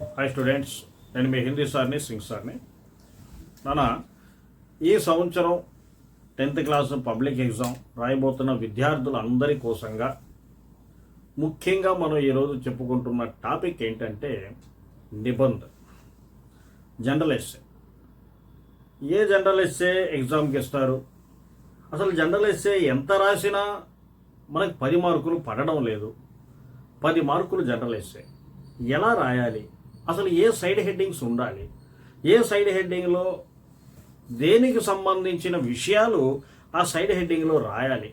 Hi students, నేను మీ హిందీ సార్ని సింగ్ సార్ని. నాన్న, ఈ సంవత్సరం 10th క్లాస్ పబ్లిక్ ఎగ్జామ్ రాయబోతున్న విద్యార్థులందరి కోసంగా ముఖ్యంగా మనం ఈరోజు చెప్పుకుంటున్న టాపిక్ ఏంటంటే నిబంధ జనరల్ ఎస్సే. ఏ జనరల్ ఎస్సే ఎగ్జామ్కి ఇస్తారు? అసలు జనరల్ ఎస్సే ఎంత రాసినా మనకు 10 మార్కులు పడడం లేదు. 10 మార్కులు జనరల్ ఎస్సే ఎలా రాయాలి? అసలు ఏ సైడ్ హెడ్డింగ్స్ ఉండాలి? ఏ సైడ్ హెడ్డింగ్లో దేనికి సంబంధించిన విషయాలు ఆ సైడ్ హెడ్డింగ్లో రాయాలి?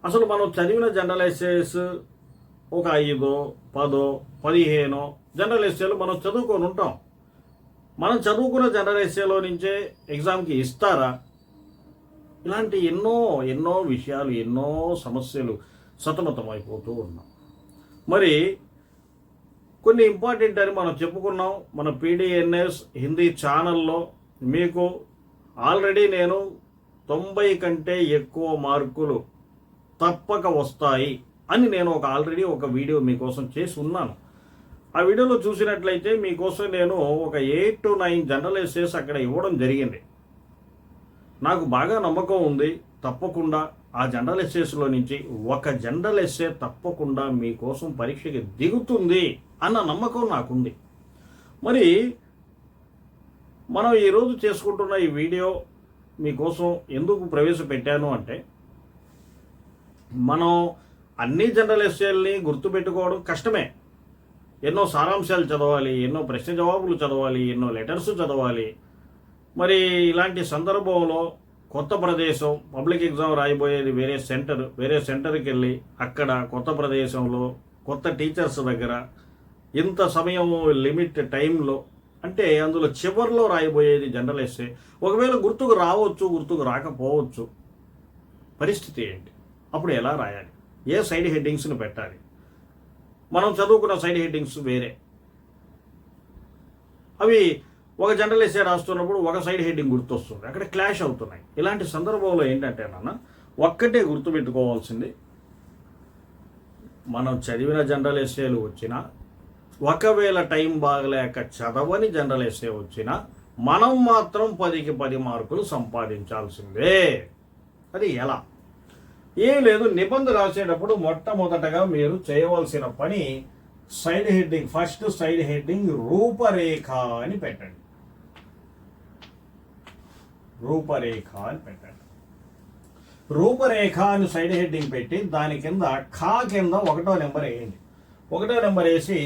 అసలు మనం చదివిన జనరల్ ఎస్సేస్ ఒక 5, 10, 15 జనరల్ ఎస్సేలు మనం చదువుకొని ఉంటాం. మనం చదువుకున్న జనరల్ ఎస్సేలో నుంచే ఎగ్జామ్కి ఇస్తారా? ఇలాంటి ఎన్నో విషయాలు, ఎన్నో సమస్యలు సతమతం అయిపోతూ ఉన్నాం. మరి కొన్ని ఇంపార్టెంట్ అని మనం చెప్పుకున్నాం. మన PDNS హిందీ ఛానల్లో మీకు ఆల్రెడీ నేను 90 కంటే ఎక్కువ మార్కులు తప్పక వస్తాయి అని నేను ఆల్రెడీ ఒక వీడియో మీకోసం చేసి ఉన్నాను. ఆ వీడియోలో చూసినట్లయితే మీకోసం నేను ఒక 8 to 9 జనరల్ ఎస్సేస్ అక్కడ ఇవ్వడం జరిగింది. నాకు బాగా నమ్మకం ఉంది, తప్పకుండా ఆ జనరల్ ఎస్సేస్లో నుంచి ఒక జనరల్ ఎస్సే తప్పకుండా మీకోసం పరీక్షకి దిగుతుంది అన్న నమ్మకం నాకుంది. మరి మనం ఈరోజు చేసుకుంటున్న ఈ వీడియో మీకోసం ఎందుకు ప్రవేశపెట్టాను అంటే, మనం అన్ని జనరల్ ఎస్సేల్ని గుర్తుపెట్టుకోవడం కష్టమే. ఎన్నో సారాంశాలు చదవాలి, ఎన్నో ప్రశ్న జవాబులు చదవాలి, ఎన్నో లెటర్స్ చదవాలి. మరి ఇలాంటి సందర్భంలో కొత్త ప్రదేశం, పబ్లిక్ ఎగ్జామ్ రాయబోయేది వేరే సెంటర్కి వెళ్ళి అక్కడ కొత్త ప్రదేశంలో కొత్త టీచర్స్ దగ్గర ఇంత సమయం లిమిట్ టైంలో, అంటే అందులో చివరిలో రాయబోయేది జనరల్ ఎస్సే. ఒకవేళ గుర్తుకు రావచ్చు, గుర్తుకు రాకపోవచ్చు. పరిస్థితి ఏంటి? అప్పుడు ఎలా రాయాలి? ఏ సైడ్ హెడ్డింగ్స్ని పెట్టాలి? మనం చదువుకున్న సైడ్ హెడ్డింగ్స్ వేరే, అవి ఒక జనరల్ ఎస్సే రాస్తున్నప్పుడు ఒక సైడ్ హెడ్డింగ్ గుర్తొస్తుంది, అక్కడ క్లాష్ అవుతున్నాయి. ఇలాంటి సందర్భంలో ఏంటంటే నాన్న, ఒక్కటే గుర్తుపెట్టుకోవాల్సింది, మనం చదివిన జనరల్ ఎస్సేలు వచ్చినా, ఒకవేళ టైం బాగలేక చదవని జనరల్ ఎస్సే వచ్చినా, మనం మాత్రం 10కి 10 మార్కులు సంపాదించాల్సిందే. అది ఎలా? ఏం లేదు, నిబంధన రాసేటప్పుడు మొట్టమొదటగా మీరు చేయవలసిన పని, side heading, first side heading రూపరేఖ అని పెట్టండి. రూపరేఖ అని పెట్టండి. రూపరేఖ అని సైడ్ హెడ్డింగ్ పెట్టి దాని కింద ఖా కింద 1వ నెంబర్ వేయండి. 1వ నెంబర్ వేసి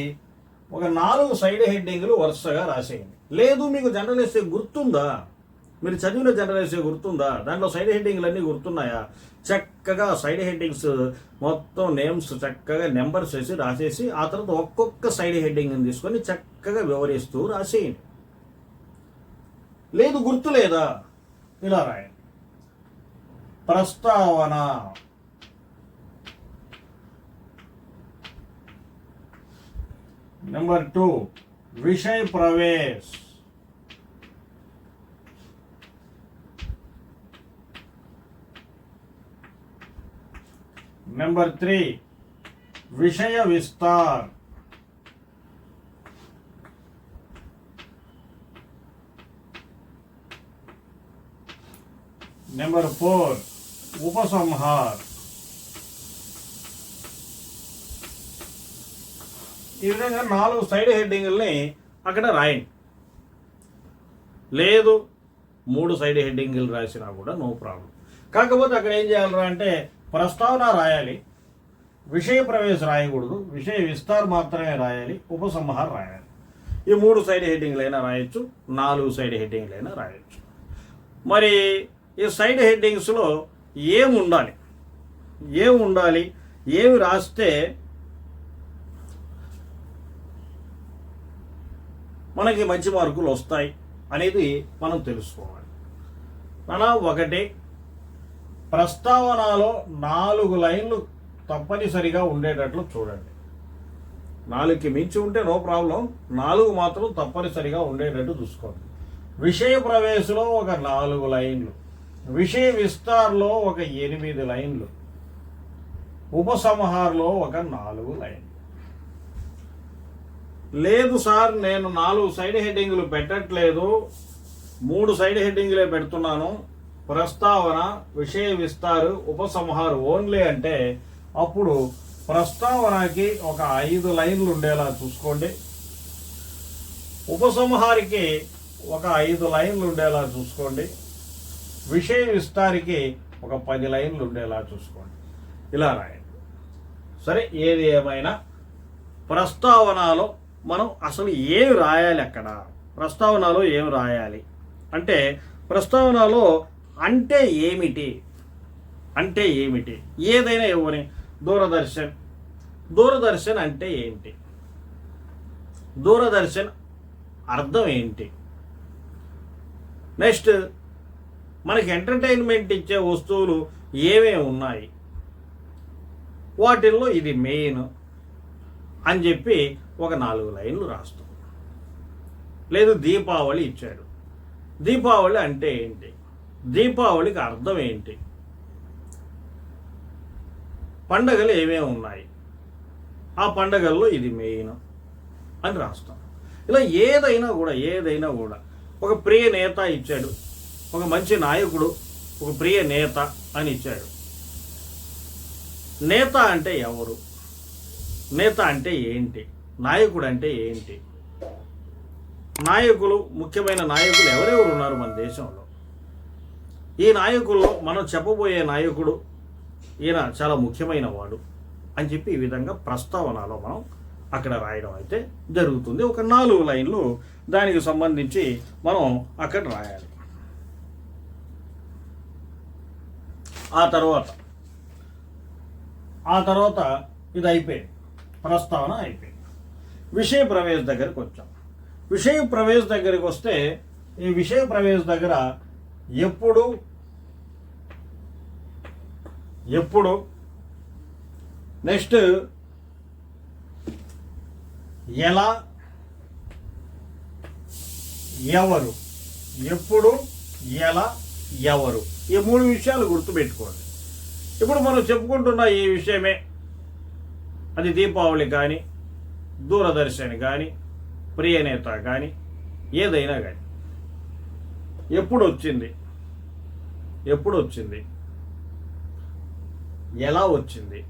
ఒక 4 సైడ్ హెడ్డింగ్లు వరుసగా రాసేయండి. లేదు మీకు జనరల్ ఎస్సే గుర్తుందా? మీరు చదివిన జనరల్ ఎస్సే గుర్తుందా? దాంట్లో సైడ్ హెడ్డింగ్లు అన్నీ గుర్తున్నాయా? చక్కగా సైడ్ హెడ్డింగ్స్ మొత్తం నేమ్స్ చక్కగా నెంబర్స్ వేసి రాసేసి ఆ తర్వాత ఒక్కొక్క సైడ్ హెడ్డింగ్ని తీసుకొని చక్కగా వివరిస్తూ రాసేయండి. లేదు గుర్తు లేదా? ఇలా రాయండి. ప్రస్తావన, నెంబర్ 2 విషయ ప్రవేశ్, నెంబర్ 3 విషయ విస్తార్, నెంబర్ 4 ఉపసంహార్. ఈ విధంగా 4 సైడ్ హెడ్డింగ్లని అక్కడ రాయండి. లేదు 3 సైడ్ హెడ్డింగ్లు రాసినా కూడా నో ప్రాబ్లం. కాకపోతే అక్కడ ఏం చేయాలరా అంటే, ప్రస్తావన రాయాలి, విషయ ప్రవేశ రాయకూడదు, విషయ విస్తార్ మాత్రమే రాయాలి, ఉపసంహార్ రాయాలి. ఈ 3 సైడ్ హెడ్డింగ్లైనా రాయొచ్చు, 4 సైడ్ హెడ్డింగ్లైనా రాయొచ్చు. మరి ఈ సైడ్ హెడ్డింగ్స్లో ఏమి ఉండాలి, ఏమి రాస్తే మనకి మంచి మార్కులు వస్తాయి అనేది మనం తెలుసుకోవాలి. మన 1 ప్రస్తావనలో 4 లైన్లు తప్పనిసరిగా ఉండేటట్లు చూడండి. 4కి మించి ఉంటే నో ప్రాబ్లం, 4 మాత్రం తప్పనిసరిగా ఉండేటట్టు చూసుకోండి. విషయ ప్రవేశంలో ఒక 4 లైన్లు, విషయ విస్తార్లో ఒక 8 లైన్లు, ఉపసంహార్లో ఒక 4 లైన్లు. లేదు సార్, నేను 4 సైడ్ హెడ్డింగులు పెట్టట్లేదు, 3 సైడ్ హెడ్డింగులే పెడుతున్నాను, ప్రస్తావన, విషయ విస్తారు, ఉపసంహారు ఓన్లీ అంటే అప్పుడు ప్రస్తావనకి ఒక 5 లైన్లు ఉండేలా చూసుకోండి, ఉపసంహారికి ఒక 5 లైన్లు ఉండేలా చూసుకోండి, విషయ విస్తారికి ఒక 10 లైన్లు ఉండేలా చూసుకోండి. ఇలా రాయండి. సరే, ఏది ఏమైనా ప్రస్తావనలో మనం అసలు ఏమి రాయాలి? అక్కడ ప్రస్తావనలో ఏమి రాయాలి అంటే, ప్రస్తావనలో అంటే ఏమిటి, అంటే ఏమిటి, ఏదైనా ఇవ్వని. దూరదర్శన్, దూరదర్శన్ అంటే ఏంటి, దూరదర్శన్ అర్థం ఏంటి? నెక్స్ట్, మనకి ఎంటర్టైన్మెంట్ ఇచ్చే వస్తువులు ఏమేమి ఉన్నాయి, వాటిల్లో ఇది మెయిన్ అని చెప్పి ఒక 4 లైన్లు రాస్తాం. లేదు, దీపావళి ఇచ్చాడు, దీపావళి అంటే ఏంటి, దీపావళికి అర్థం ఏంటి, పండగలు ఏమేమి ఉన్నాయి, ఆ పండగల్లో ఇది మెయిన్ అని రాస్తాం. ఇలా ఏదైనా కూడా ఒక ప్రియ నేత ఇచ్చాడు, ఒక మంచి నాయకుడు, ఒక ప్రియ నేత అని ఇచ్చాడు. నేత అంటే ఎవరు, నేత అంటే ఏంటి, నాయకుడు అంటే ఏంటి, నాయకులు, ముఖ్యమైన నాయకులు ఎవరెవరు ఉన్నారు మన దేశంలో, ఈ నాయకుల్లో మనం చెప్పబోయే నాయకుడు ఈయన చాలా ముఖ్యమైన వాడు అని చెప్పి ఈ విధంగా ప్రస్తావనలో మనం అక్కడ రాయడం అయితే జరుగుతుంది. ఒక 4 లైన్లు దానికి సంబంధించి మనం అక్కడ రాయాలి. ఆ తర్వాత ఇది అయిపోయింది, ప్రస్తావన అయిపోయింది. విషయ ప్రవేశ దగ్గరికి వచ్చాం. విషయ ప్రవేశ దగ్గరికి వస్తే ఈ విషయ ప్రవేశ దగ్గర ఎప్పుడు నెక్స్ట్ ఎలా, ఎవరు, ఎప్పుడు, ఎలా, ఎవరు, ఈ 3 విషయాలు గుర్తుపెట్టుకోండి. ఇప్పుడు మనం చెప్పుకుంటున్న ఈ విషయమే, అది దీపావళి కానీ, దూరదర్శన్ కానీ, ప్రియనేత కానీ, ఏదైనా కానీ, ఎప్పుడు వచ్చింది, ఎలా వచ్చింది,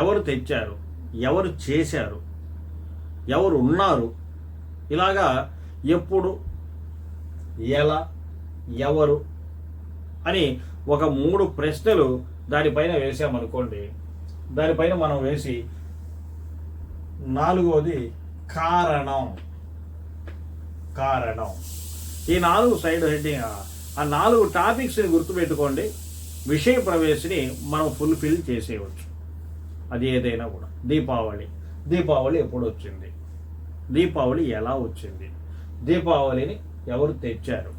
ఎవరు తెచ్చారు, ఎవరు చేశారు, ఎవరు ఉన్నారు, ఇలాగా ఎప్పుడు, ఎలా, ఎవరు అని ఒక 3 ప్రశ్నలు దానిపైన వేసామనుకోండి. దానిపైన మనం వేసి 4వది కారణం. ఈ 4 సైడ్ హెడ్డింగ్, ఆ 4 టాపిక్స్ని గుర్తుపెట్టుకోండి. విషయ ప్రవేశని మనం ఫుల్ఫిల్ చేసేయవచ్చు. అది ఏదైనా కూడా. దీపావళి ఎప్పుడు వచ్చింది, దీపావళి ఎలా వచ్చింది, దీపావళిని ఎవరు తెచ్చారు,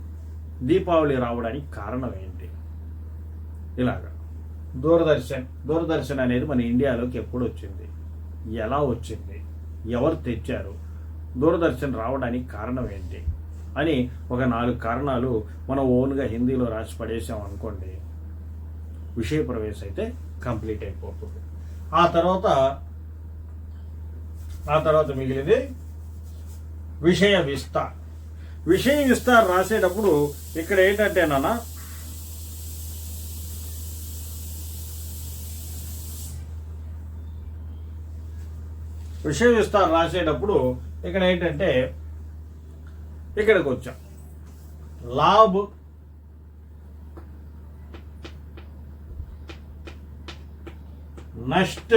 దీపావళి రావడానికి కారణం ఏంటి, ఇలాగా. దూరదర్శన్ అనేది మన ఇండియాలోకి ఎప్పుడు వచ్చింది, ఎలా వచ్చింది, ఎవరు తెచ్చారు, దూరదర్శన్ రావడానికి కారణం ఏంటి అని ఒక 4 కారణాలు మనం ఓన్గా హిందీలో రాసి పడేసాం అనుకోండి, విషయ ప్రవేశ అయితే కంప్లీట్ అయిపోతుంది. ఆ తర్వాత మిగిలింది విషయ విస్తార్. విషయ విస్తార్ రాసేటప్పుడు ఇక్కడ ఏంటంటే నాన్న, విషయ విస్తార్ రాసేటప్పుడు ఇక్కడ ఏంటంటే, ఇక్కడికి వచ్చాం, లాభ్, నష్ట,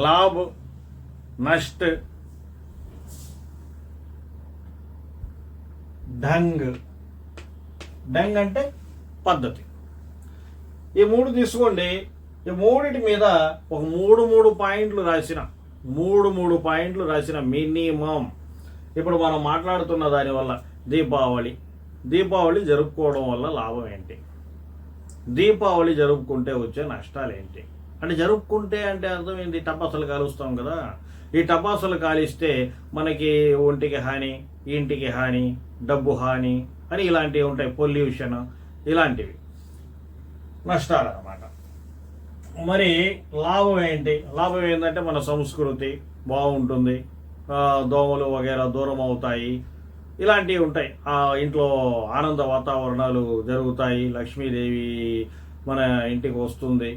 లాభ్, నష్ట, ఢంగ్ అంటే పద్ధతి. ఈ 3 తీసుకోండి. ఈ 3 మీద ఒక 3 పాయింట్లు రాసిన మినిమం. ఇప్పుడు మనం మాట్లాడుతున్న దానివల్ల దీపావళి జరుపుకోవడం వల్ల లాభం ఏంటి, దీపావళి జరుపుకుంటే వచ్చే నష్టాలు ఏంటి అంటే, జరుపుకుంటే అంటే అర్థం ఏంటి, టపాసులు కాలుస్తాం కదా. ఈ టపాసులు కాలిస్తే మనకి ఒంటికి హాని, ఇంటికి హాని, డబ్బు హాని అని ఇలాంటివి ఉంటాయి, పొల్యూషన్, ఇలాంటివి నష్టాలు అన్నమాట. మరి లాభం ఏంటి? లాభం ఏంటంటే మన సంస్కృతి బాగుంటుంది, దోమలు వగేరా దూరం అవుతాయి, ఇలాంటివి ఉంటాయి. ఆ ఇంట్లో ఆనంద వాతావరణాలు జరుగుతాయి, లక్ష్మీదేవి మన ఇంటికి వస్తుంది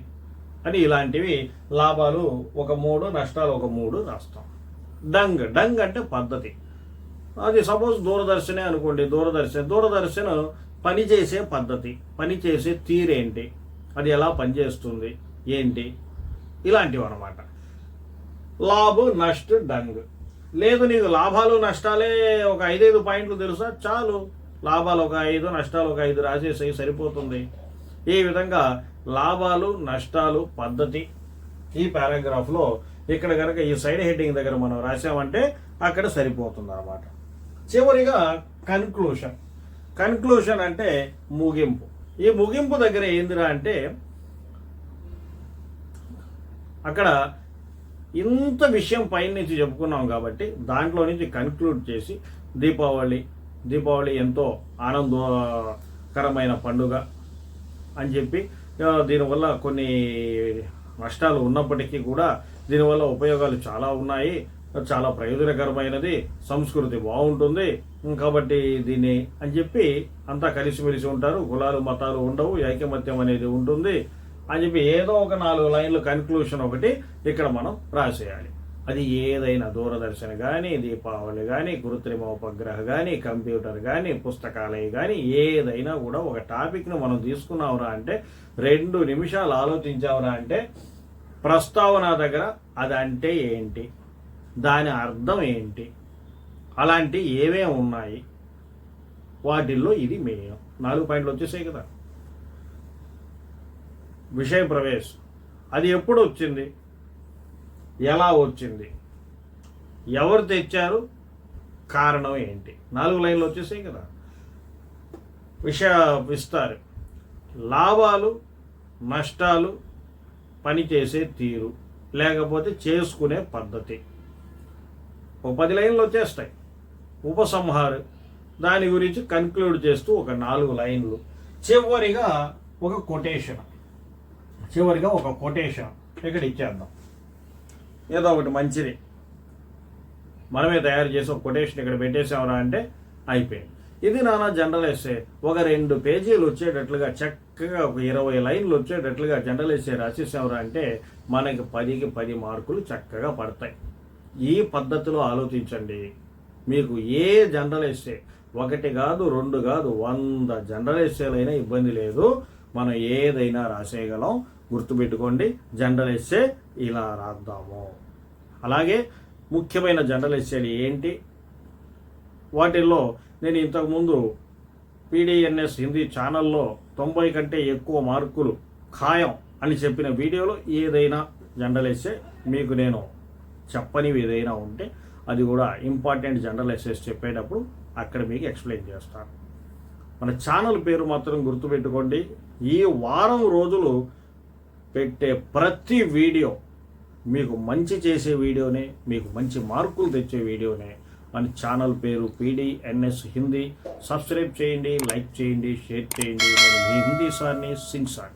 అని ఇలాంటివి లాభాలు ఒక 3, నష్టాలు ఒక 3 రాస్తాం. డంగ్ డంగ్ అంటే పద్ధతి. అది సపోజ్ దూరదర్శనే అనుకోండి. దూరదర్శన్ పనిచేసే పద్ధతి, పనిచేసే తీరేంటి, అది ఎలా పనిచేస్తుంది ఏంటి, ఇలాంటివి అన్నమాట. లాభ నష్ట డంగ్. లేదు నీకు లాభాలు నష్టాలే ఒక 5 పాయింట్లు తెలుసా, చాలు, లాభాలు ఒక 5, నష్టాలు ఒక 5 రాసేసి సరిపోతుంది. ఈ విధంగా లాభాలు నష్టాలు పద్ధతి ఈ పారాగ్రాఫ్లో ఇక్కడ కనుక ఈ సైడ్ హెడ్డింగ్ దగ్గర మనం రాసామంటే అక్కడ సరిపోతుంది అన్నమాట. చివరిగా కన్క్లూషన్ అంటే ముగింపు. ఈ ముగింపు దగ్గర ఏందిరా అంటే అక్కడ ఇంత విషయం పైన నుంచి చెప్పుకున్నాం కాబట్టి దాంట్లో నుంచి కన్క్లూడ్ చేసి దీపావళి ఎంతో ఆనందకరమైన పండుగ అని చెప్పి, దీనివల్ల కొన్ని నష్టాలు ఉన్నప్పటికీ కూడా దీనివల్ల ఉపయోగాలు చాలా ఉన్నాయి, చాలా ప్రయోజనకరమైనది, సంస్కృతి బాగుంటుంది కాబట్టి దీన్ని అని చెప్పి అంతా కలిసిమెలిసి ఉంటారు, కులాలు మతాలు ఉండవు, ఐకమత్యం అనేది ఉంటుంది అని చెప్పి ఏదో ఒక 4 లైన్లు కన్క్లూషన్ ఒకటి ఇక్కడ మనం రాసేయాలి. అది ఏదైనా దూరదర్శన్ కానీ, దీపావళి కానీ, కృత్రిమ ఉపగ్రహ కానీ, కంప్యూటర్ కానీ, పుస్తకాలయ కానీ ఏదైనా కూడా ఒక టాపిక్ను మనం తీసుకున్నావురా అంటే 2 నిమిషాలు ఆలోచించావురా అంటే ప్రస్తావన దగ్గర అదంటే ఏంటి, దాని అర్థం ఏంటి, అలాంటి ఏమేమి ఉన్నాయి, వాటిల్లో ఇది మెయిన్. 4 పాయింట్లు వచ్చేసాయి కదా. విషయ ప్రవేశ్, అది ఎప్పుడు వచ్చింది, ఎలా వచ్చింది, ఎవరు తెచ్చారు, కారణం ఏంటి, 4 లైన్లు వచ్చేసాయి కదా. విషయ విస్తారు, లాభాలు నష్టాలు, పనిచేసే తీరు లేకపోతే చేసుకునే పద్ధతి, ఒక 10 లైన్లు వచ్చేస్తాయి. ఉపసంహారు, దాని గురించి కన్క్లూడ్ చేస్తూ ఒక 4 లైన్లు. చివరిగా ఒక కొటేషన్ ఇక్కడ ఇచ్చేద్దాం. ఏదో ఒకటి మంచిది మనమే తయారు చేసి ఒక కొటేషన్ ఇక్కడ పెట్టేసామరా అంటే అయిపోయింది. ఇది నానా జనరల్ ఎస్సే. ఒక 2 పేజీలు వచ్చేటట్లుగా చక్కగా ఒక 20 లైన్లు వచ్చేటట్లుగా జనరల్ ఎస్సే రాసేసామరా అంటే మనకి 10కి 10 మార్కులు చక్కగా పడతాయి. ఈ పద్ధతిలో ఆలోచించండి. మీకు ఏ జనరల్ ఎస్సే 1 కాదు 2 కాదు 100 జనరల్ ఎస్సేలైనా ఇబ్బంది లేదు, మనం ఏదైనా రాసేయగలం. గుర్తుపెట్టుకోండి, జనరల్ ఎస్సే ఇలా రాద్దాము. అలాగే ముఖ్యమైన జనరల్ ఎస్సేలు ఏంటి, వాటిల్లో నేను ఇంతకుముందు పీడిఎన్ఎస్ హిందీ ఛానల్లో 90 కంటే ఎక్కువ మార్కులు ఖాయం అని చెప్పిన వీడియోలో ఏదైనా జనరల్ ఎస్సే మీకు నేను చెప్పనివి ఏదైనా ఉంటే అది కూడా ఇంపార్టెంట్ జనరల్ ఎస్సేస్ చెప్పేటప్పుడు అక్కడ మీకు ఎక్స్ప్లెయిన్ చేస్తాను. మన ఛానల్ పేరు మాత్రం గుర్తుపెట్టుకోండి. ఈ వారం రోజులు పెట్టే ప్రతి వీడియో మీకు మంచి చేసే వీడియోనే, మీకు మంచి మార్కులు తెచ్చే వీడియోనే. మన ఛానల్ పేరు పీడిఎన్ఎస్ హిందీ. సబ్స్క్రైబ్ చేయండి, లైక్ చేయండి, షేర్ చేయండి. నేను మీ హిందీ సార్ని, సింగ్ సార్.